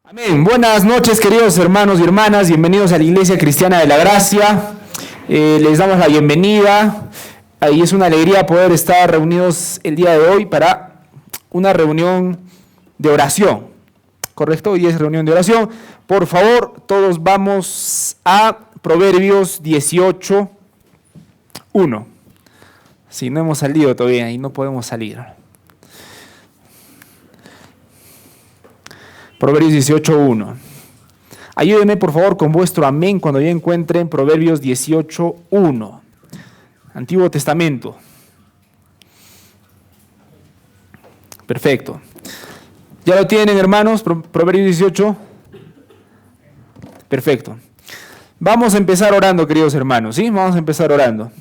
Amén. Buenas noches, queridos hermanos y hermanas. Bienvenidos a la Iglesia Cristiana de la Gracia. Les damos la bienvenida. Y es una alegría poder estar reunidos el día de hoy para una reunión de oración. ¿Correcto? Hoy es reunión de oración. Por favor, todos vamos a Proverbios 18:1. Si no hemos salido todavía y no podemos salir. Proverbios 18:1. Ayúdenme por favor con vuestro amén cuando ya encuentren Proverbios 18:1. Antiguo Testamento. Perfecto. ¿Ya lo tienen, hermanos? Proverbios 18. Perfecto. Vamos a empezar orando, queridos hermanos, ¿sí? Vamos a empezar orando.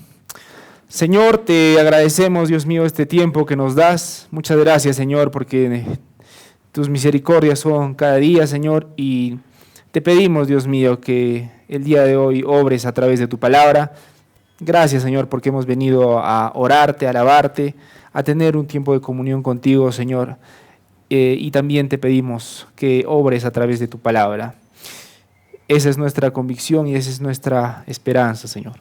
Señor, te agradecemos, Dios mío, este tiempo que nos das. Muchas gracias, Señor, porque tus misericordias son cada día, Señor, y te pedimos, Dios mío, que el día de hoy obres a través de tu palabra. Gracias, Señor, porque hemos venido a orarte, a alabarte, a tener un tiempo de comunión contigo, Señor. Y también te pedimos que obres a través de tu palabra. Esa es nuestra convicción y esa es nuestra esperanza, Señor.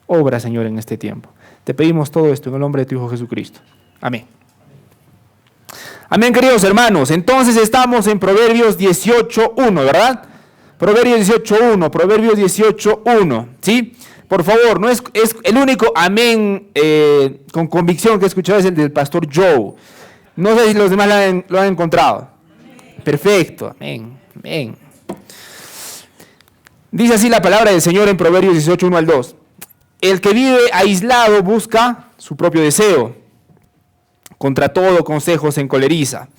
Obra, Señor, en este tiempo. Te pedimos todo esto en el nombre de tu Hijo Jesucristo. Amén. Amén, queridos hermanos. Entonces estamos en Proverbios 18:1, ¿verdad? Proverbios 18:1, ¿sí? Por favor, no es el único amén con convicción que he escuchado es el del pastor Joe. No sé si los demás lo han encontrado. Amén. Perfecto, amén, amén. Dice así la palabra del Señor en Proverbios 18:1-2. El que vive aislado busca su propio deseo. Contra todo consejo se encoleriza.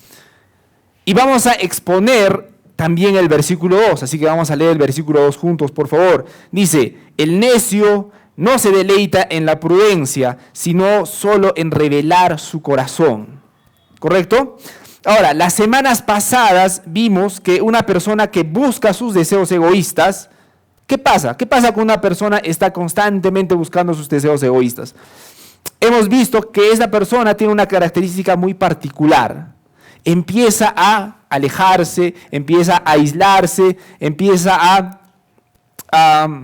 Y vamos a exponer también el versículo 2, así que vamos a leer el versículo 2 juntos, por favor. Dice, el necio no se deleita en la prudencia, sino solo en revelar su corazón. ¿Correcto? Ahora, las semanas pasadas vimos que una persona que busca sus deseos egoístas, ¿qué pasa? ¿Qué pasa con una persona que está constantemente buscando sus deseos egoístas? Hemos visto que esa persona tiene una característica muy particular. Empieza a alejarse, empieza a aislarse, empieza a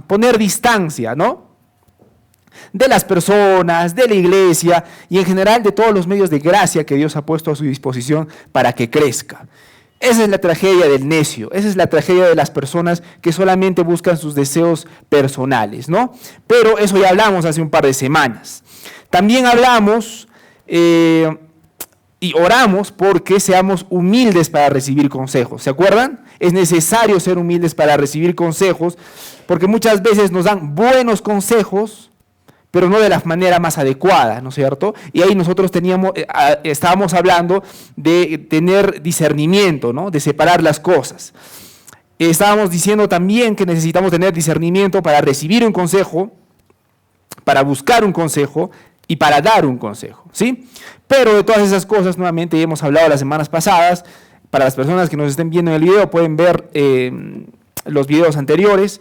poner distancia, ¿no? De las personas, de la iglesia y en general de todos los medios de gracia que Dios ha puesto a su disposición para que crezca. Esa es la tragedia del necio, esa es la tragedia de las personas que solamente buscan sus deseos personales, ¿no? Pero eso ya hablamos hace un par de semanas. También hablamos y oramos porque seamos humildes para recibir consejos. ¿Se acuerdan? Es necesario ser humildes para recibir consejos porque muchas veces nos dan buenos consejos, pero no de la manera más adecuada, ¿no es cierto? Y ahí nosotros estábamos hablando de tener discernimiento, ¿no? De separar las cosas. Estábamos diciendo también que necesitamos tener discernimiento para recibir un consejo, para buscar un consejo y para dar un consejo, ¿sí? Pero de todas esas cosas, nuevamente, ya hemos hablado las semanas pasadas. Para las personas que nos estén viendo en el video, pueden ver los videos anteriores,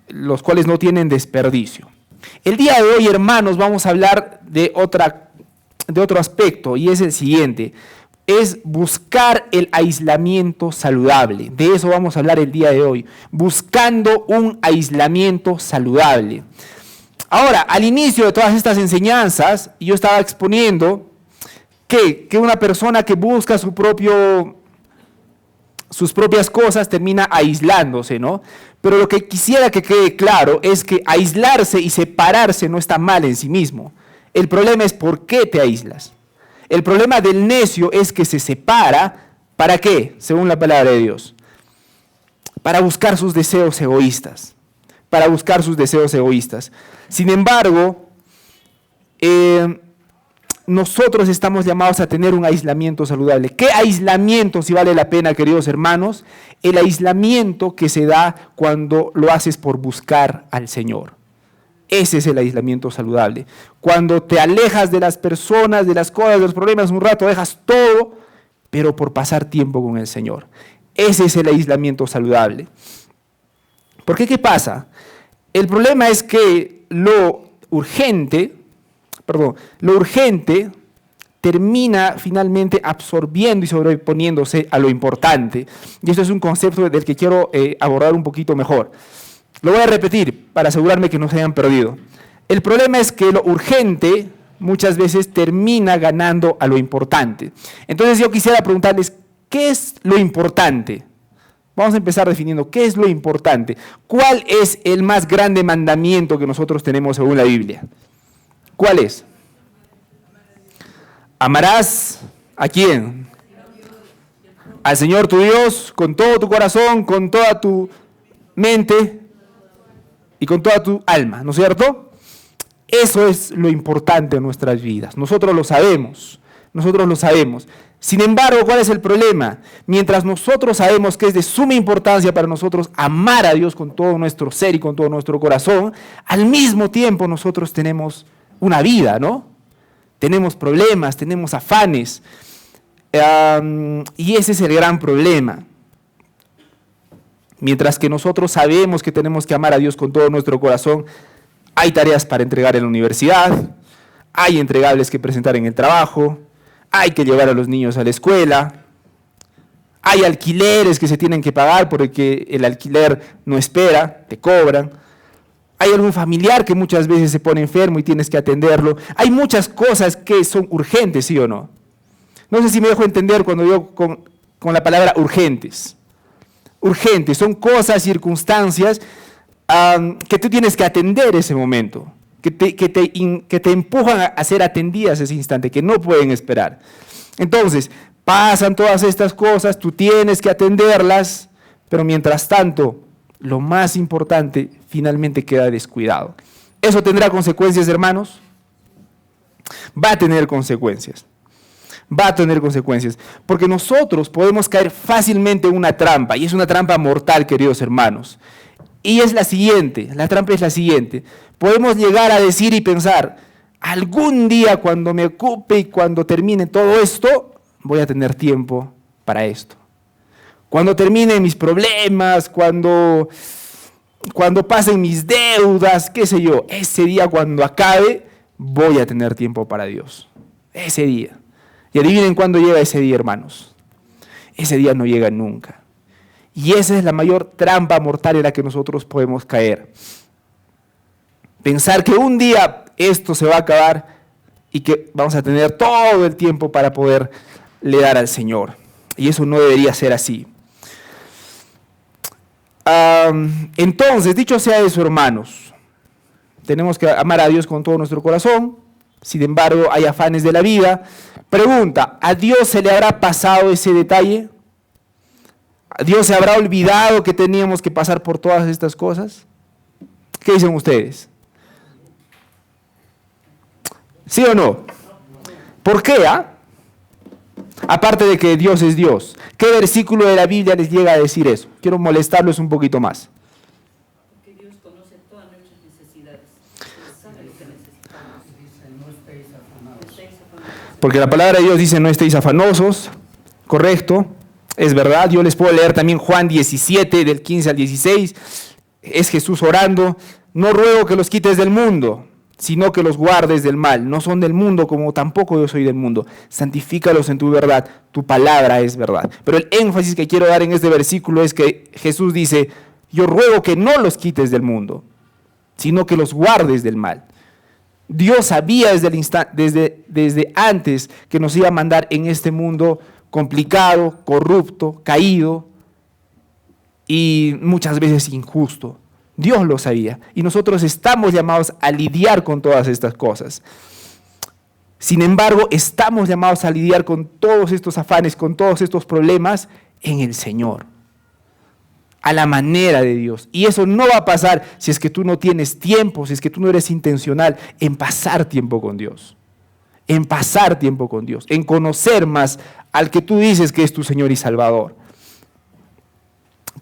los cuales no tienen desperdicio. El día de hoy, hermanos, vamos a hablar de otro aspecto, y es el siguiente. Es buscar el aislamiento saludable. De eso vamos a hablar el día de hoy. Buscando un aislamiento saludable. Ahora, al inicio de todas estas enseñanzas, yo estaba exponiendo que una persona que busca sus propias cosas termina aislándose, ¿no? Pero lo que quisiera que quede claro es que aislarse y separarse no está mal en sí mismo. El problema es por qué te aíslas. El problema del necio es que se separa, ¿para qué? Según la palabra de Dios. Para buscar sus deseos egoístas. Para buscar sus deseos egoístas. Sin embargo, nosotros estamos llamados a tener un aislamiento saludable. ¿Qué aislamiento, si vale la pena, queridos hermanos? El aislamiento que se da cuando lo haces por buscar al Señor. Ese es el aislamiento saludable. Cuando te alejas de las personas, de las cosas, de los problemas un rato, dejas todo, pero por pasar tiempo con el Señor. Ese es el aislamiento saludable. ¿Por qué? ¿Qué pasa? El problema es que lo urgente termina finalmente absorbiendo y sobreponiéndose a lo importante. Y esto es un concepto del que quiero abordar un poquito mejor. Lo voy a repetir para asegurarme que no se hayan perdido. El problema es que lo urgente muchas veces termina ganando a lo importante. Entonces yo quisiera preguntarles, ¿qué es lo importante? Vamos a empezar definiendo qué es lo importante. ¿Cuál es el más grande mandamiento que nosotros tenemos según la Biblia? ¿Cuál es? Amarás ¿a quién? Al Señor tu Dios con todo tu corazón, con toda tu mente y con toda tu alma, ¿no es cierto? Eso es lo importante en nuestras vidas. Nosotros lo sabemos. Sin embargo, ¿cuál es el problema? Mientras nosotros sabemos que es de suma importancia para nosotros amar a Dios con todo nuestro ser y con todo nuestro corazón, al mismo tiempo nosotros tenemos una vida, ¿no? Tenemos problemas, tenemos afanes, y ese es el gran problema. Mientras que nosotros sabemos que tenemos que amar a Dios con todo nuestro corazón, hay tareas para entregar en la universidad, hay entregables que presentar en el trabajo, hay que llevar a los niños a la escuela, hay alquileres que se tienen que pagar porque el alquiler no espera, te cobran. Hay algún familiar que muchas veces se pone enfermo y tienes que atenderlo. Hay muchas cosas que son urgentes, ¿sí o no? No sé si me dejo entender cuando digo con la palabra urgentes. Urgentes, son cosas, circunstancias que tú tienes que atender ese momento, que te empujan a ser atendidas ese instante, que no pueden esperar. Entonces, pasan todas estas cosas, tú tienes que atenderlas, pero mientras tanto, lo más importante finalmente queda descuidado. ¿Eso tendrá consecuencias, hermanos? Va a tener consecuencias. Porque nosotros podemos caer fácilmente en una trampa, y es una trampa mortal, queridos hermanos. Y es la siguiente, la trampa es la siguiente. Podemos llegar a decir y pensar, algún día cuando me ocupe y cuando termine todo esto, voy a tener tiempo para esto. Cuando termine mis problemas, cuando pasen mis deudas, qué sé yo, ese día cuando acabe, voy a tener tiempo para Dios. Ese día. Y adivinen cuándo llega ese día, hermanos. Ese día no llega nunca. Y esa es la mayor trampa mortal en la que nosotros podemos caer. Pensar que un día esto se va a acabar y que vamos a tener todo el tiempo para poderle dar al Señor. Y eso no debería ser así. Entonces, dicho sea eso, hermanos, tenemos que amar a Dios con todo nuestro corazón. Sin embargo, hay afanes de la vida. Pregunta, ¿a Dios se le habrá pasado ese detalle? ¿A Dios se habrá olvidado que teníamos que pasar por todas estas cosas? ¿Qué dicen ustedes? ¿Sí o no? ¿Por qué? Aparte de que Dios es Dios. ¿Qué versículo de la Biblia les llega a decir eso? Quiero molestarlos un poquito más. Porque Dios conoce todas nuestras necesidades. Él sabe lo que necesitamos. Dice, no estéis afanosos. Porque la palabra de Dios dice, no estéis afanosos. Correcto. Es verdad. Yo les puedo leer también Juan 17, del 15 al 16. Es Jesús orando. No ruego que los quites del mundo, sino que los guardes del mal. No son del mundo, como tampoco yo soy del mundo. Santifícalos en tu verdad, tu palabra es verdad. Pero el énfasis que quiero dar en este versículo es que Jesús dice, yo ruego que no los quites del mundo, sino que los guardes del mal. Dios sabía desde antes que nos iba a mandar en este mundo complicado, corrupto, caído y muchas veces injusto. Dios lo sabía y nosotros estamos llamados a lidiar con todas estas cosas. Sin embargo, estamos llamados a lidiar con todos estos afanes, con todos estos problemas en el Señor, a la manera de Dios. Y eso no va a pasar si es que tú no tienes tiempo, si es que tú no eres intencional en pasar tiempo con Dios, en pasar tiempo con Dios, en conocer más al que tú dices que es tu Señor y Salvador.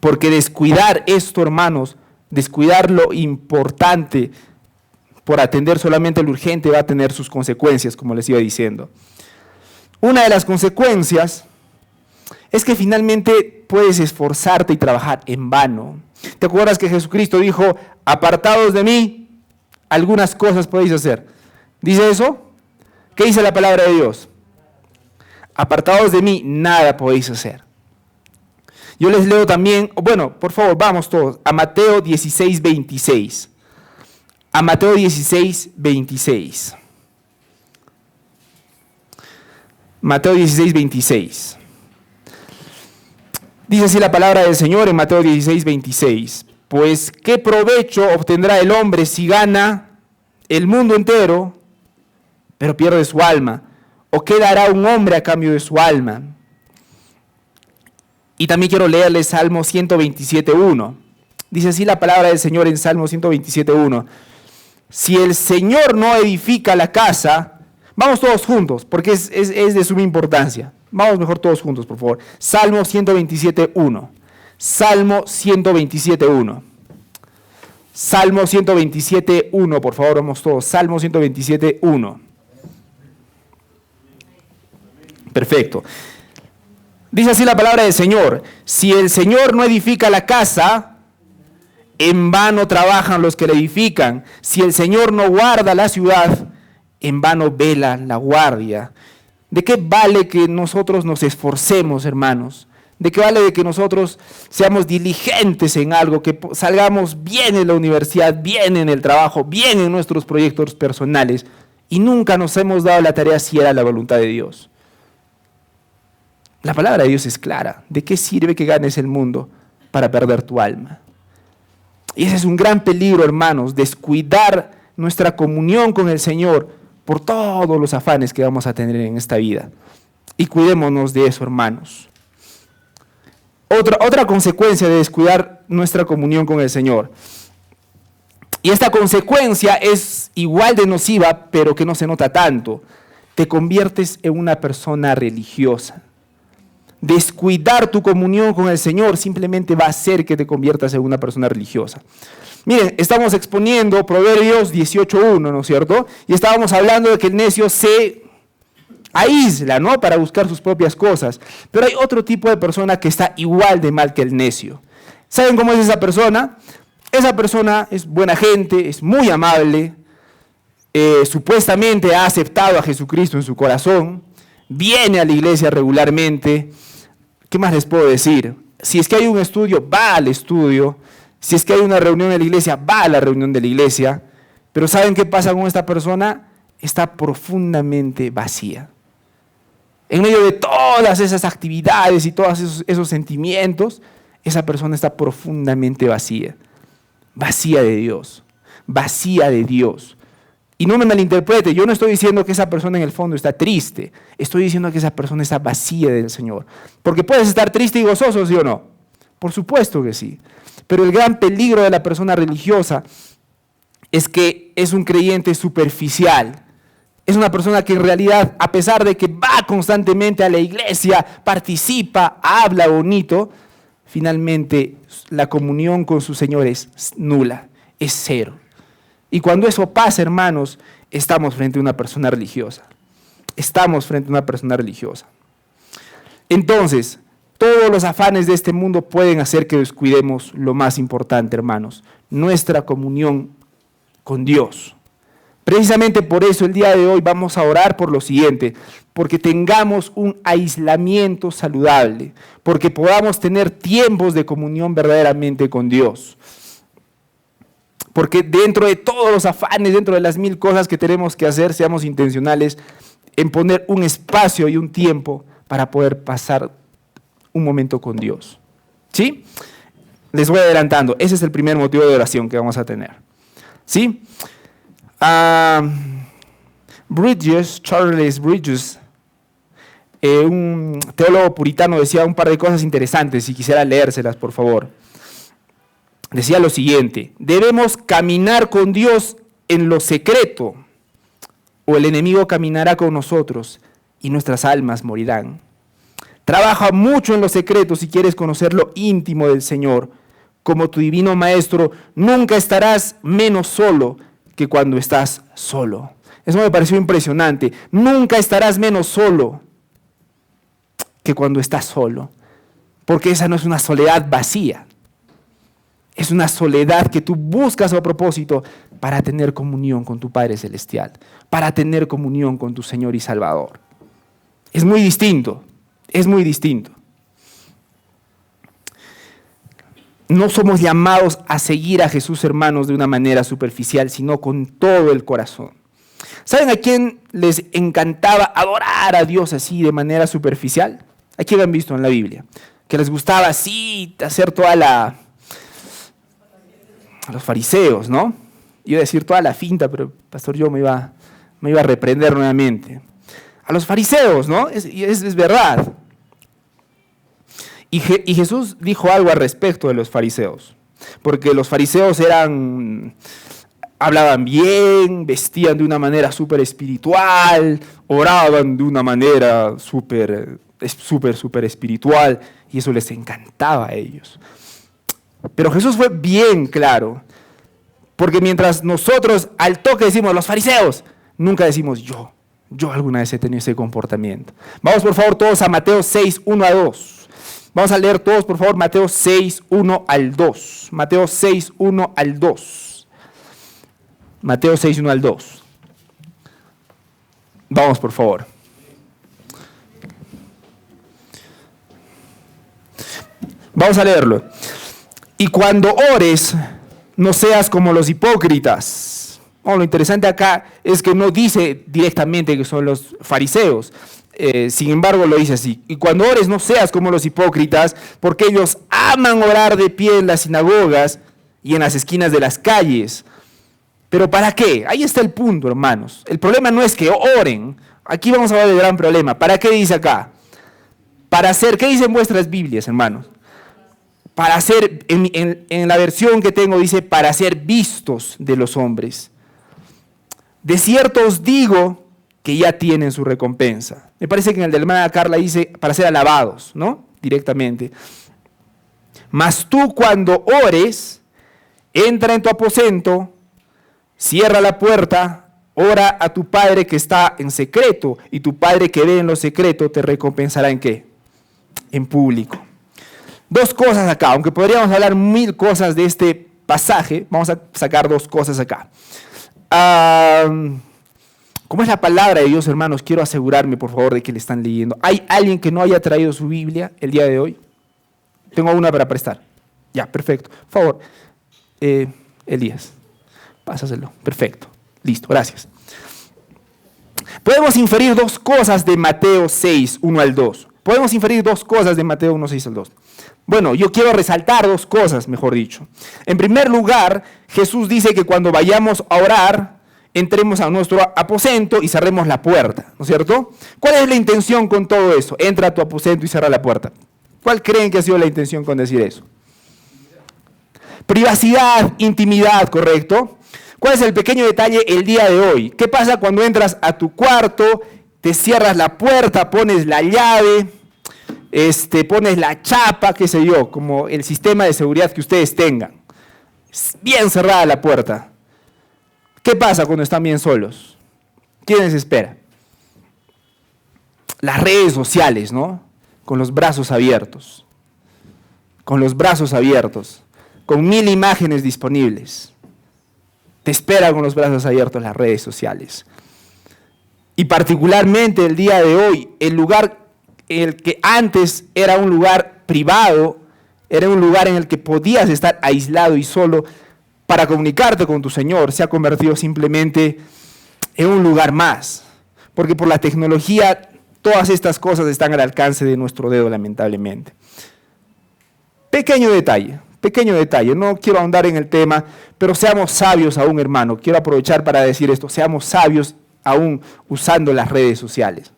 Porque descuidar esto, hermanos, descuidar lo importante por atender solamente lo urgente va a tener sus consecuencias, como les iba diciendo. Una de las consecuencias es que finalmente puedes esforzarte y trabajar en vano. ¿Te acuerdas que Jesucristo dijo, apartados de mí, algunas cosas podéis hacer? ¿Dice eso? ¿Qué dice la palabra de Dios? Apartados de mí, nada podéis hacer. Yo les leo también, bueno, por favor, vamos todos, a Mateo 16, 26. A Mateo 16, 26. Mateo 16, 26. Dice así la palabra del Señor en Mateo 16, 26. Pues, ¿qué provecho obtendrá el hombre si gana el mundo entero, pero pierde su alma? ¿O qué dará un hombre a cambio de su alma? Y también quiero leerles Salmo 127, 1. Dice así la palabra del Señor en Salmo 127, 1. Si el Señor no edifica la casa, vamos todos juntos, porque es de suma importancia. Vamos mejor todos juntos, por favor. Salmo 127, 1. Salmo 127, 1. Salmo 127, 1, por favor, vamos todos. Salmo 127, 1. Perfecto. Dice así la palabra del Señor. Si el Señor no edifica la casa, en vano trabajan los que la edifican. Si el Señor no guarda la ciudad, en vano vela la guardia. ¿De qué vale que nosotros nos esforcemos, hermanos? ¿De qué vale de que nosotros seamos diligentes en algo, que salgamos bien en la universidad, bien en el trabajo, bien en nuestros proyectos personales, y nunca nos hemos dado la tarea si era la voluntad de Dios? La palabra de Dios es clara. ¿De qué sirve que ganes el mundo para perder tu alma? Y ese es un gran peligro, hermanos, descuidar nuestra comunión con el Señor por todos los afanes que vamos a tener en esta vida. Y cuidémonos de eso, hermanos. Otra consecuencia de descuidar nuestra comunión con el Señor. Y esta consecuencia es igual de nociva, pero que no se nota tanto. Te conviertes en una persona religiosa. Descuidar tu comunión con el Señor simplemente va a hacer que te conviertas en una persona religiosa. Miren, estamos exponiendo Proverbios 18.1, ¿no es cierto? Y estábamos hablando de que el necio se aísla, ¿no?, para buscar sus propias cosas. Pero hay otro tipo de persona que está igual de mal que el necio. ¿Saben cómo es esa persona? Esa persona es buena gente, es muy amable, supuestamente ha aceptado a Jesucristo en su corazón, viene a la iglesia regularmente. ¿Qué más les puedo decir? Si es que hay un estudio, va al estudio. Si es que hay una reunión de la iglesia, va a la reunión de la iglesia. Pero ¿saben qué pasa con esta persona? Está profundamente vacía. En medio de todas esas actividades y todos esos sentimientos, esa persona está profundamente vacía. Vacía de Dios. Vacía de Dios. Y no me malinterprete, yo no estoy diciendo que esa persona en el fondo está triste. Estoy diciendo que esa persona está vacía del Señor. Porque puedes estar triste y gozoso, ¿sí o no? Por supuesto que sí. Pero el gran peligro de la persona religiosa es que es un creyente superficial. Es una persona que en realidad, a pesar de que va constantemente a la iglesia, participa, habla bonito, finalmente la comunión con su Señor es nula, es cero. Y cuando eso pasa, hermanos, estamos frente a una persona religiosa. Estamos frente a una persona religiosa. Entonces, todos los afanes de este mundo pueden hacer que descuidemos lo más importante, hermanos, nuestra comunión con Dios. Precisamente por eso el día de hoy vamos a orar por lo siguiente, porque tengamos un aislamiento saludable, porque podamos tener tiempos de comunión verdaderamente con Dios. Porque dentro de todos los afanes, dentro de las 1000 cosas que tenemos que hacer, seamos intencionales en poner un espacio y un tiempo para poder pasar un momento con Dios. ¿Sí? Les voy adelantando. Ese es el primer motivo de oración que vamos a tener. ¿Sí? Charles Bridges, un teólogo puritano, decía un par de cosas interesantes y quisiera leérselas, por favor. Decía lo siguiente: debemos caminar con Dios en lo secreto, o el enemigo caminará con nosotros y nuestras almas morirán. Trabaja mucho en lo secreto si quieres conocer lo íntimo del Señor. Como tu divino Maestro, nunca estarás menos solo que cuando estás solo. Eso me pareció impresionante. Nunca estarás menos solo que cuando estás solo, porque esa no es una soledad vacía. Es una soledad que tú buscas a propósito para tener comunión con tu Padre Celestial, para tener comunión con tu Señor y Salvador. Es muy distinto, es muy distinto. No somos llamados a seguir a Jesús, hermanos, de una manera superficial, sino con todo el corazón. ¿Saben a quién les encantaba adorar a Dios así de manera superficial? ¿A quién han visto en la Biblia? Que les gustaba así hacer toda la... A los fariseos, ¿no? Iba a decir toda la finta, pero el pastor yo me iba a reprender nuevamente. A los fariseos, ¿no? Es verdad. Y Jesús dijo algo al respecto de los fariseos, porque los fariseos hablaban bien, vestían de una manera súper espiritual, oraban de una manera súper espiritual, y eso les encantaba a ellos. Pero Jesús fue bien claro, porque mientras nosotros al toque decimos los fariseos, nunca decimos yo alguna vez he tenido ese comportamiento. Vamos por favor todos a Mateo 6, 1 a 2. Vamos a leer todos, por favor, Mateo 6, 1 al 2. Mateo 6, 1 al 2. Mateo 6, 1 al 2. Vamos, por favor. Vamos a leerlo. Y cuando ores, no seas como los hipócritas. Bueno, lo interesante acá es que no dice directamente que son los fariseos. Sin embargo, lo dice así. Y cuando ores, no seas como los hipócritas, porque ellos aman orar de pie en las sinagogas y en las esquinas de las calles. ¿Pero para qué? Ahí está el punto, hermanos. El problema no es que oren. Aquí vamos a ver el gran problema. ¿Para qué dice acá? Para hacer, ¿qué dicen vuestras Biblias, hermanos? Para ser, en la versión que tengo dice, para ser vistos de los hombres. De cierto os digo que ya tienen su recompensa. Me parece que en el de la hermana Carla dice para ser alabados, ¿no? Directamente. Mas tú cuando ores, entra en tu aposento, cierra la puerta, ora a tu Padre que está en secreto, y tu Padre que ve en lo secreto te recompensará ¿en qué? En público. Dos cosas acá, aunque podríamos hablar 1000 cosas de este pasaje, vamos a sacar 2 cosas acá. ¿Cómo es la palabra de Dios, hermanos? Quiero asegurarme, por favor, de que le están leyendo. ¿Hay alguien que no haya traído su Biblia el día de hoy? Tengo una para prestar. Ya, perfecto. Por favor, Elías, pásaselo. Perfecto. Listo, gracias. Podemos inferir 2 cosas de Mateo 6, 1 al 2. Podemos inferir 2 cosas de Mateo 1, 6 al 2. Bueno, yo quiero resaltar 2 cosas, mejor dicho. En primer lugar, Jesús dice que cuando vayamos a orar, entremos a nuestro aposento y cerremos la puerta, ¿no es cierto? ¿Cuál es la intención con todo eso? Entra a tu aposento y cierra la puerta. ¿Cuál creen que ha sido la intención con decir eso? Privacidad, intimidad, ¿correcto? ¿Cuál es el pequeño detalle el día de hoy? ¿Qué pasa cuando entras a tu cuarto, te cierras la puerta, pones la llave, pones la chapa, qué sé yo, como el sistema de seguridad que ustedes tengan? Bien cerrada la puerta. ¿Qué pasa cuando están bien solos? ¿Quién les espera? Las redes sociales, ¿no? Con los brazos abiertos. Con los brazos abiertos. Con 1000 imágenes disponibles. Te espera con los brazos abiertos las redes sociales. Y particularmente el día de hoy, el lugar, el que antes era un lugar privado, era un lugar en el que podías estar aislado y solo para comunicarte con tu Señor, se ha convertido simplemente en un lugar más. Porque por la tecnología, todas estas cosas están al alcance de nuestro dedo, lamentablemente. Pequeño detalle, no quiero ahondar en el tema, pero seamos sabios aún, hermano. Quiero aprovechar para decir esto, seamos sabios aún usando las redes sociales.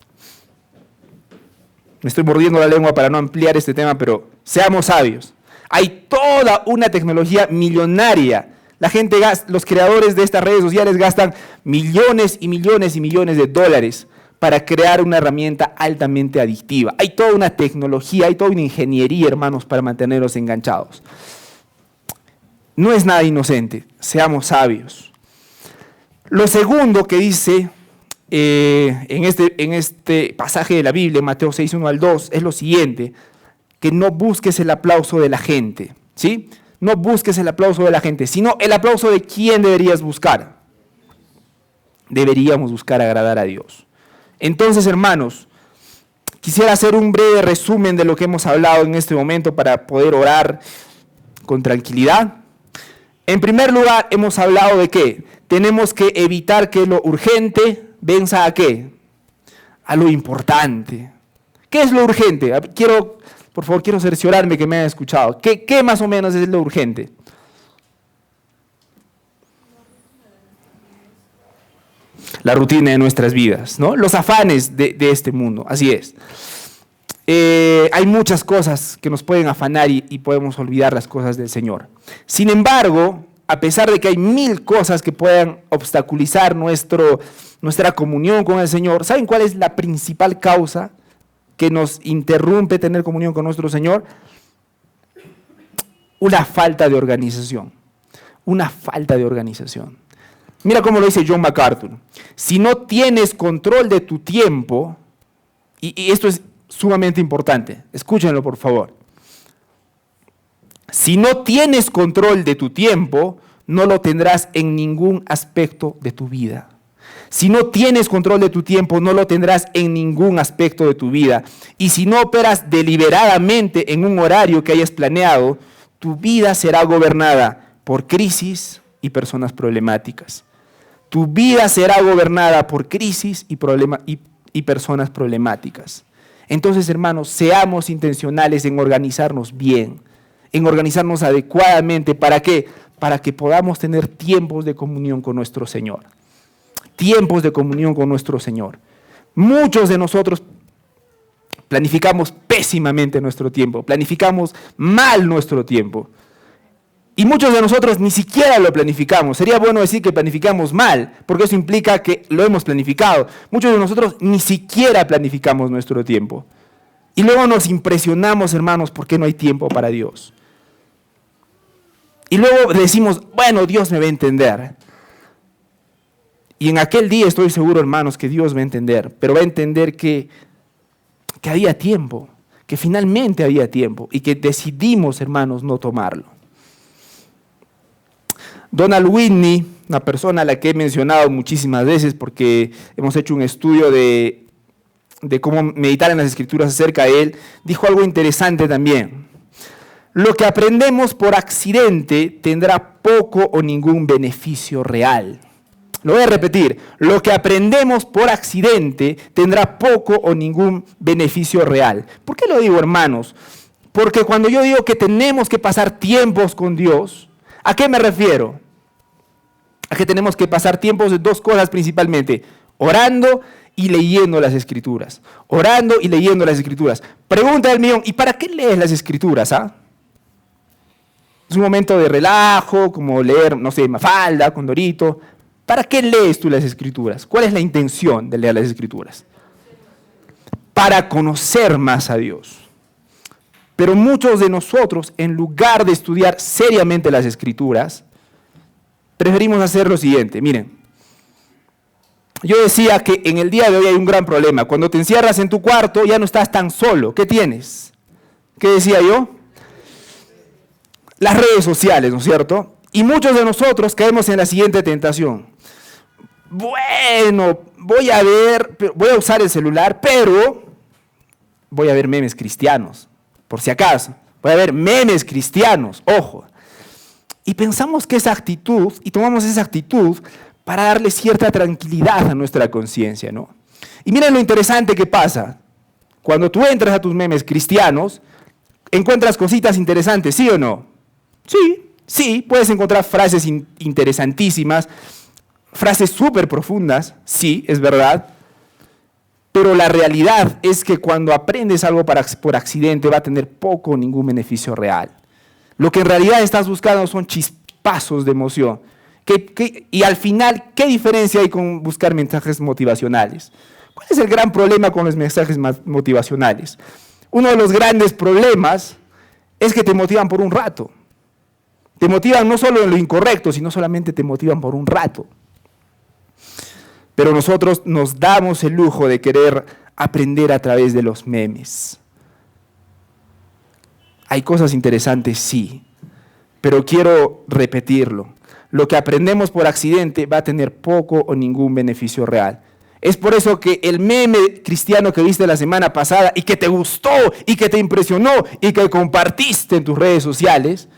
Me estoy mordiendo la lengua para no ampliar este tema, pero seamos sabios. Hay toda una tecnología millonaria. La gente, los creadores de estas redes sociales gastan millones y millones y millones de dólares para crear una herramienta altamente adictiva. Hay toda una tecnología, hay toda una ingeniería, hermanos, para mantenerlos enganchados. No es nada inocente, seamos sabios. Lo segundo que dice en este pasaje de la Biblia, Mateo 6, 1 al 2, es lo siguiente, que no busques el aplauso de la gente, ¿sí? No busques el aplauso de la gente, sino el aplauso de quién deberías buscar. Deberíamos buscar agradar a Dios. Entonces, hermanos, Quisiera hacer un breve resumen de lo que hemos hablado en este momento para poder orar con tranquilidad. En primer lugar, hemos hablado de que tenemos que evitar que lo urgente venza ¿a qué? A lo importante. ¿Qué es lo urgente? Por favor, quiero cerciorarme que me hayan escuchado. ¿Qué más o menos es lo urgente? La rutina de nuestras vidas, ¿no? Los afanes de este mundo, así es. Hay muchas cosas que nos pueden afanar y podemos olvidar las cosas del Señor. Sin embargo, a pesar de que hay 1000 cosas que puedan obstaculizar nuestra comunión con el Señor, ¿saben cuál es la principal causa que nos interrumpe tener comunión con nuestro Señor? Una falta de organización. Una falta de organización. Mira cómo lo dice John MacArthur. Si no tienes control de tu tiempo, y esto es sumamente importante, escúchenlo por favor. Si no tienes control de tu tiempo, no lo tendrás en ningún aspecto de tu vida. Si no tienes control de tu tiempo, no lo tendrás en ningún aspecto de tu vida. Y si no operas deliberadamente en un horario que hayas planeado, tu vida será gobernada por crisis y personas problemáticas. Tu vida será gobernada por crisis y personas problemáticas. Entonces, hermanos, seamos intencionales en organizarnos bien, en organizarnos adecuadamente. ¿Para qué? Para que podamos tener tiempos de comunión con nuestro Señor. Tiempos de comunión con nuestro Señor. Muchos de nosotros planificamos pésimamente nuestro tiempo, planificamos mal nuestro tiempo. Y muchos de nosotros ni siquiera lo planificamos. Sería bueno decir que planificamos mal, porque eso implica que lo hemos planificado. Muchos de nosotros ni siquiera planificamos nuestro tiempo. Y luego nos impresionamos, hermanos, porque no hay tiempo para Dios. Y luego decimos, bueno, Dios me va a entender. Y en aquel día estoy seguro, hermanos, que Dios va a entender, pero va a entender que había tiempo, que finalmente había tiempo y que decidimos, hermanos, no tomarlo. Donald Whitney, una persona a la que he mencionado muchísimas veces porque hemos hecho un estudio de cómo meditar en las Escrituras acerca de él, dijo algo interesante también. Lo que aprendemos por accidente tendrá poco o ningún beneficio real. Lo voy a repetir, lo que aprendemos por accidente tendrá poco o ningún beneficio real. ¿Por qué lo digo, hermanos? Porque cuando yo digo que tenemos que pasar tiempos con Dios, ¿a qué me refiero? A que tenemos que pasar tiempos de 2 cosas principalmente, orando y leyendo las Escrituras. Orando y leyendo las Escrituras. Pregunta del millón, ¿y para qué lees las Escrituras? Es un momento de relajo, como leer, no sé, Mafalda, Condorito. ¿Para qué lees tú las Escrituras? ¿Cuál es la intención de leer las Escrituras? Para conocer más a Dios. Pero muchos de nosotros, en lugar de estudiar seriamente las Escrituras, preferimos hacer lo siguiente. Miren, yo decía que en el día de hoy hay un gran problema. Cuando te encierras en tu cuarto, ya no estás tan solo. ¿Qué tienes? ¿Qué decía yo? Las redes sociales, ¿no es cierto? Y muchos de nosotros caemos en la siguiente tentación. Bueno, voy a usar el celular, pero voy a ver memes cristianos, por si acaso. Voy a ver memes cristianos, ojo. Y pensamos que esa actitud, y tomamos esa actitud para darle cierta tranquilidad a nuestra conciencia, ¿no? Y miren lo interesante que pasa. Cuando tú entras a tus memes cristianos, encuentras cositas interesantes, ¿sí o no? Sí, puedes encontrar frases interesantísimas, frases súper profundas, sí, es verdad. Pero la realidad es que cuando aprendes algo por accidente va a tener poco o ningún beneficio real. Lo que en realidad estás buscando son chispazos de emoción. Y al final, ¿qué diferencia hay con buscar mensajes motivacionales? ¿Cuál es el gran problema con los mensajes motivacionales? Uno de los grandes problemas es que te motivan por un rato. Te motivan no solo en lo incorrecto, sino solamente te motivan por un rato. Pero nosotros nos damos el lujo de querer aprender a través de los memes. Hay cosas interesantes, sí, pero quiero repetirlo. Lo que aprendemos por accidente va a tener poco o ningún beneficio real. Es por eso que el meme cristiano que viste la semana pasada y que te gustó y que te impresionó y que compartiste en tus redes sociales,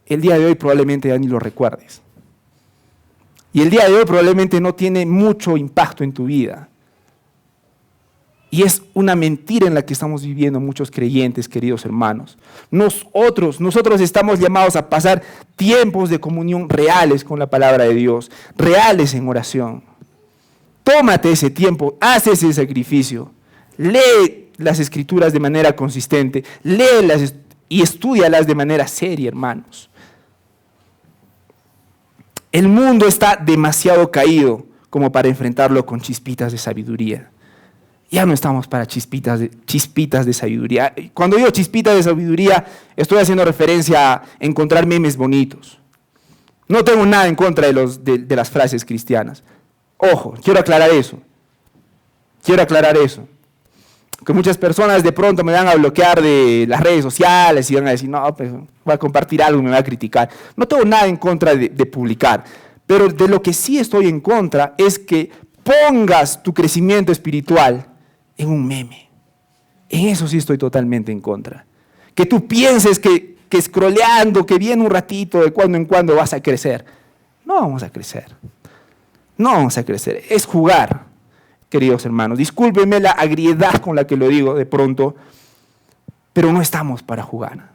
el día de hoy probablemente ya ni lo recuerdes. Y el día de hoy probablemente no tiene mucho impacto en tu vida. Y es una mentira en la que estamos viviendo muchos creyentes, queridos hermanos. Nosotros estamos llamados a pasar tiempos de comunión reales con la palabra de Dios, reales en oración. Tómate ese tiempo, haz ese sacrificio, lee las escrituras de manera consistente, léelas y estúdialas de manera seria, hermanos. El mundo está demasiado caído como para enfrentarlo con chispitas de sabiduría. Ya no estamos para chispitas de sabiduría. Cuando digo chispitas de sabiduría, estoy haciendo referencia a encontrar memes bonitos. No tengo nada en contra de las frases cristianas. Ojo, quiero aclarar eso. Que muchas personas de pronto me van a bloquear de las redes sociales y van a decir, no, pues voy a compartir algo y me va a criticar. No tengo nada en contra de publicar, pero de lo que sí estoy en contra es que pongas tu crecimiento espiritual en un meme. En eso sí estoy totalmente en contra. Que tú pienses que scrolleando, que viene un ratito de cuando en cuando vas a crecer. No vamos a crecer. No vamos a crecer. Es jugar, queridos hermanos. Discúlpenme la agriedad con la que lo digo de pronto, pero no estamos para jugar.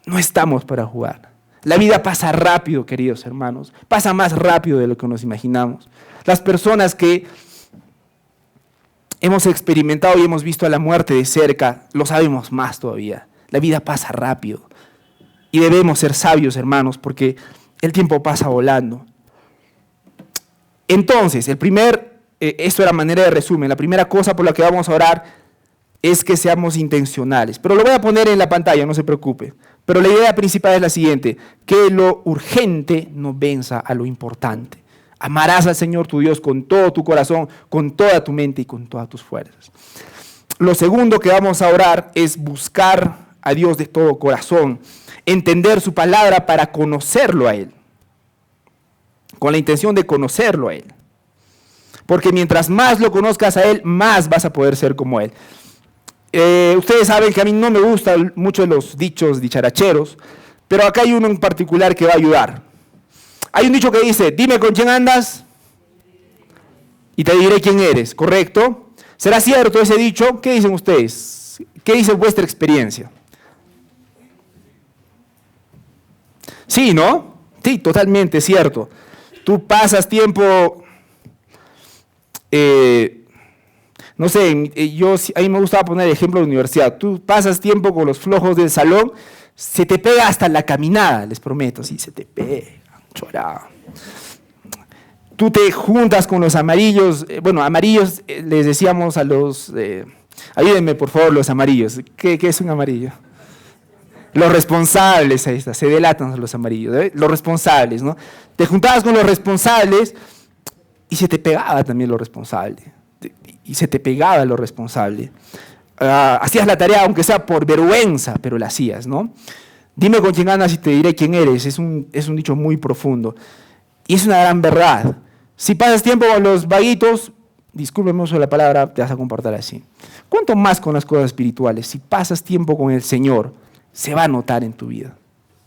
No estamos para jugar. La vida pasa rápido, queridos hermanos. Pasa más rápido de lo que nos imaginamos. Las personas que hemos experimentado y hemos visto a la muerte de cerca, lo sabemos más todavía. La vida pasa rápido. Y debemos ser sabios, hermanos, porque el tiempo pasa volando. Entonces, esto era manera de resumen. La primera cosa por la que vamos a orar es que seamos intencionales. Pero lo voy a poner en la pantalla, no se preocupe. Pero la idea principal es la siguiente: que lo urgente no venza a lo importante. Amarás al Señor tu Dios con todo tu corazón, con toda tu mente y con todas tus fuerzas. Lo segundo que vamos a orar es buscar a Dios de todo corazón, entender su palabra para conocerlo a Él, con la intención de conocerlo a Él. Porque mientras más lo conozcas a Él, más vas a poder ser como Él. Ustedes saben que a mí no me gustan mucho los dichos dicharacheros, pero acá hay uno en particular que va a ayudar. Hay un dicho que dice, dime con quién andas y te diré quién eres, ¿correcto? ¿Será cierto ese dicho? ¿Qué dicen ustedes? ¿Qué dice vuestra experiencia? Sí, ¿no? Sí, totalmente cierto. Tú pasas tiempo, no sé, a mí me gustaba poner el ejemplo de la universidad. Tú pasas tiempo con los flojos del salón, se te pega hasta la caminada, les prometo, sí, se te pega. Chorado. Tú te juntas con los amarillos, amarillos les decíamos a los, ayúdenme por favor los amarillos, ¿qué es un amarillo? Los responsables, ahí está, se delatan los amarillos, los responsables, ¿no? Te juntabas con los responsables y se te pegaba también lo responsable, hacías la tarea aunque sea por vergüenza, pero la hacías, ¿no? Dime con quién andas y te diré quién eres. Es un dicho muy profundo. Y es una gran verdad. Si pasas tiempo con los vaguitos, discúlpeme uso la palabra, te vas a comportar así. ¿Cuánto más con las cosas espirituales? Si pasas tiempo con el Señor, se va a notar en tu vida.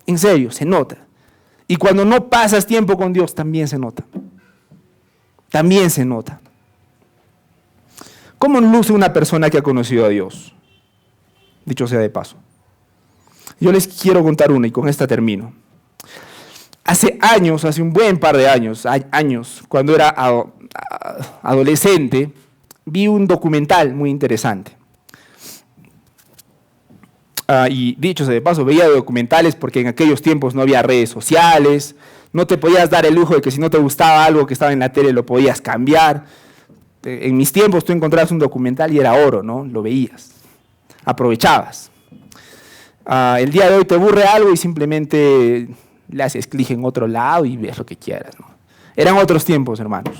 En serio, se nota. Y cuando no pasas tiempo con Dios, también se nota. También se nota. ¿Cómo luce una persona que ha conocido a Dios? Dicho sea de paso. Yo les quiero contar una y con esta termino. Hace un buen par de años, cuando era adolescente, vi un documental muy interesante. Y dicho sea de paso, veía documentales porque en aquellos tiempos no había redes sociales, no te podías dar el lujo de que si no te gustaba algo que estaba en la tele lo podías cambiar. En mis tiempos tú encontrabas un documental y era oro, ¿no? Lo veías, aprovechabas. El día de hoy te aburre algo y simplemente le haces clic en otro lado y ves lo que quieras, ¿no? Eran otros tiempos, hermanos.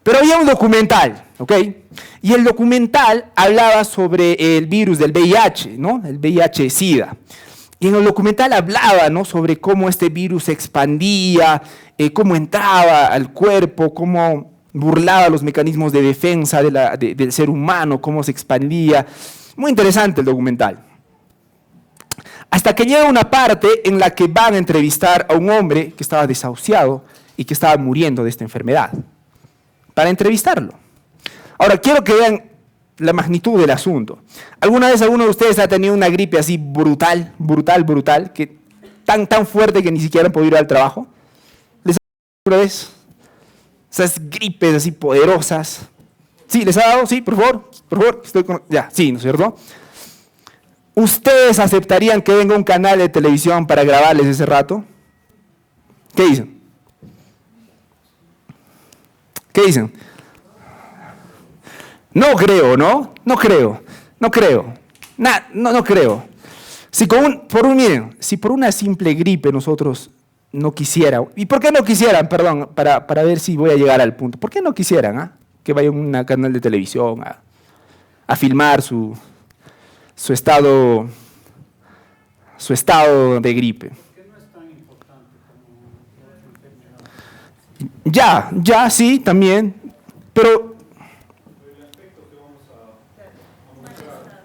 Pero había un documental, ¿ok? Y el documental hablaba sobre el virus del VIH, ¿no? El VIH-Sida. Y en el documental hablaba, ¿no?, sobre cómo este virus se expandía, cómo entraba al cuerpo, cómo burlaba los mecanismos de defensa del ser humano, cómo se expandía. Muy interesante el documental. Hasta que llega una parte en la que van a entrevistar a un hombre que estaba desahuciado y que estaba muriendo de esta enfermedad, para entrevistarlo. Ahora, quiero que vean la magnitud del asunto. ¿Alguna vez alguno de ustedes ha tenido una gripe así brutal, que tan fuerte que ni siquiera han podido ir al trabajo? ¿Les ha dado alguna vez? Esas gripes así poderosas. ¿Sí? ¿Les ha dado? Sí, por favor. Ya, sí, ¿no es cierto? ¿Ustedes aceptarían que venga un canal de televisión para grabarles ese rato? ¿Qué dicen? ¿Qué dicen? No creo, ¿no? No creo. No creo. Miren, si por una simple gripe nosotros no quisieran, ¿y por qué no quisieran? Perdón, para ver si voy a llegar al punto. ¿Por qué no quisieran que vaya a un canal de televisión a filmar su estado de gripe? ¿Por qué no es tan importante como otra enfermedad? Ya, sí, también, pero El aspecto que vamos a mostrar,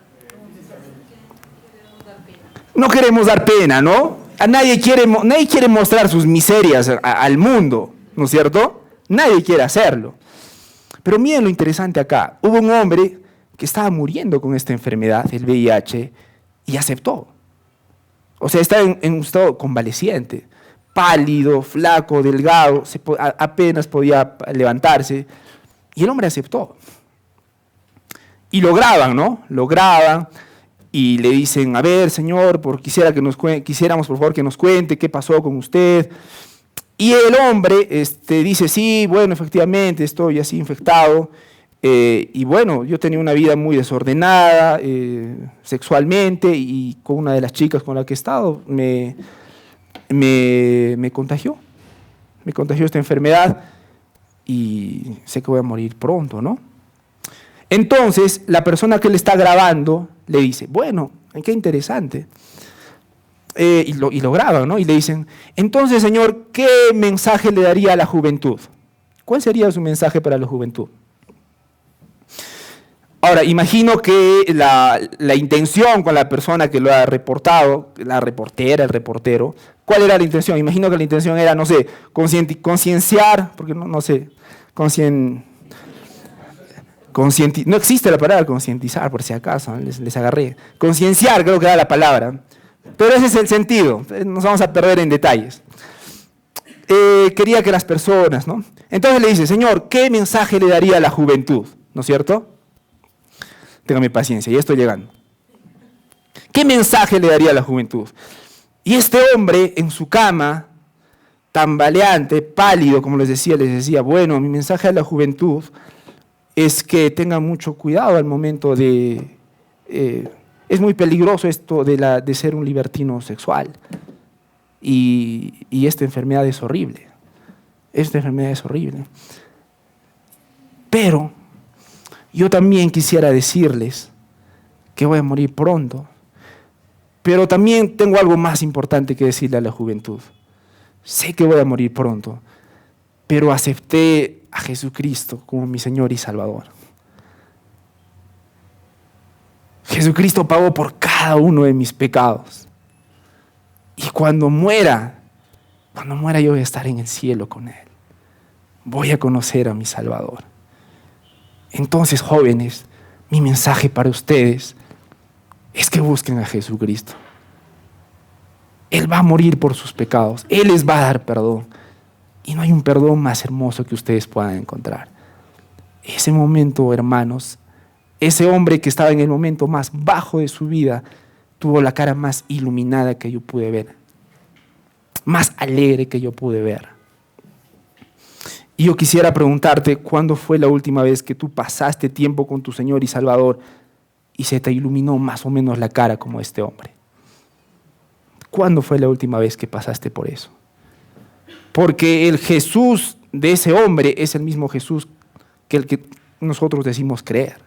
no queremos dar pena, ¿no? Nadie quiere mostrar sus miserias al mundo, ¿no es cierto? Nadie quiere hacerlo. Pero miren lo interesante acá. Hubo un hombre que estaba muriendo con esta enfermedad, el VIH, y aceptó. O sea, estaba en un estado convaleciente, pálido, flaco, delgado, apenas podía levantarse, y el hombre aceptó. Y lo graban, ¿no? Lo graban y le dicen, a ver, señor, quisiéramos por favor que nos cuente qué pasó con usted. Y el hombre dice, sí, bueno, efectivamente, estoy así infectado. Y bueno, yo tenía una vida muy desordenada sexualmente, y con una de las chicas con la que he estado me contagió. Me contagió esta enfermedad y sé que voy a morir pronto, ¿no? Entonces, la persona que le está grabando le dice, bueno, qué interesante. Y lo graban, ¿no? Y le dicen, entonces, señor, ¿qué mensaje le daría a la juventud? ¿Cuál sería su mensaje para la juventud? Ahora, imagino que la intención con la persona que lo ha reportado, la reportera, el reportero, ¿cuál era la intención? Imagino que la intención era, no sé, concienciar, porque no sé, no existe la palabra concientizar, por si acaso, les agarré. Concienciar creo que era la palabra, pero ese es el sentido, nos vamos a perder en detalles. Quería que las personas, ¿no? Entonces le dice, señor, ¿qué mensaje le daría a la juventud? ¿No es cierto? Téngame paciencia, ya estoy llegando. ¿Qué mensaje le daría a la juventud? Y este hombre en su cama, tambaleante, pálido, como les decía, bueno, mi mensaje a la juventud es que tengan mucho cuidado al momento de... es muy peligroso esto de ser un libertino sexual. Y esta enfermedad es horrible. Esta enfermedad es horrible. Pero yo también quisiera decirles que voy a morir pronto. Pero también tengo algo más importante que decirle a la juventud. Sé que voy a morir pronto, pero acepté a Jesucristo como mi Señor y Salvador. Jesucristo pagó por cada uno de mis pecados. Y cuando muera yo voy a estar en el cielo con Él. Voy a conocer a mi Salvador. Entonces, jóvenes, mi mensaje para ustedes es que busquen a Jesucristo. Él va a morir por sus pecados. Él les va a dar perdón. Y no hay un perdón más hermoso que ustedes puedan encontrar. Ese momento, hermanos, ese hombre que estaba en el momento más bajo de su vida, tuvo la cara más iluminada que yo pude ver, más alegre que yo pude ver. Y yo quisiera preguntarte, ¿cuándo fue la última vez que tú pasaste tiempo con tu Señor y Salvador y se te iluminó más o menos la cara como este hombre? ¿Cuándo fue la última vez que pasaste por eso? Porque el Jesús de ese hombre es el mismo Jesús que el que nosotros decimos creer.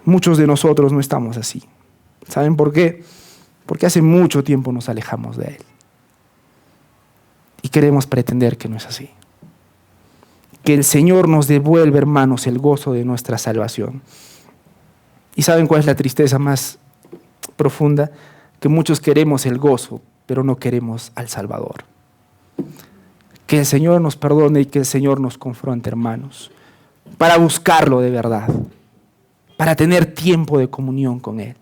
Muchos de nosotros no estamos así. ¿Saben por qué? Porque hace mucho tiempo nos alejamos de Él. Y queremos pretender que no es así. que el Señor nos devuelva, hermanos, el gozo de nuestra salvación. ¿Y saben cuál es la tristeza más profunda? Que muchos queremos el gozo, pero no queremos al Salvador. Que el Señor nos perdone y que el Señor nos confronte, hermanos, para buscarlo de verdad, para tener tiempo de comunión con Él.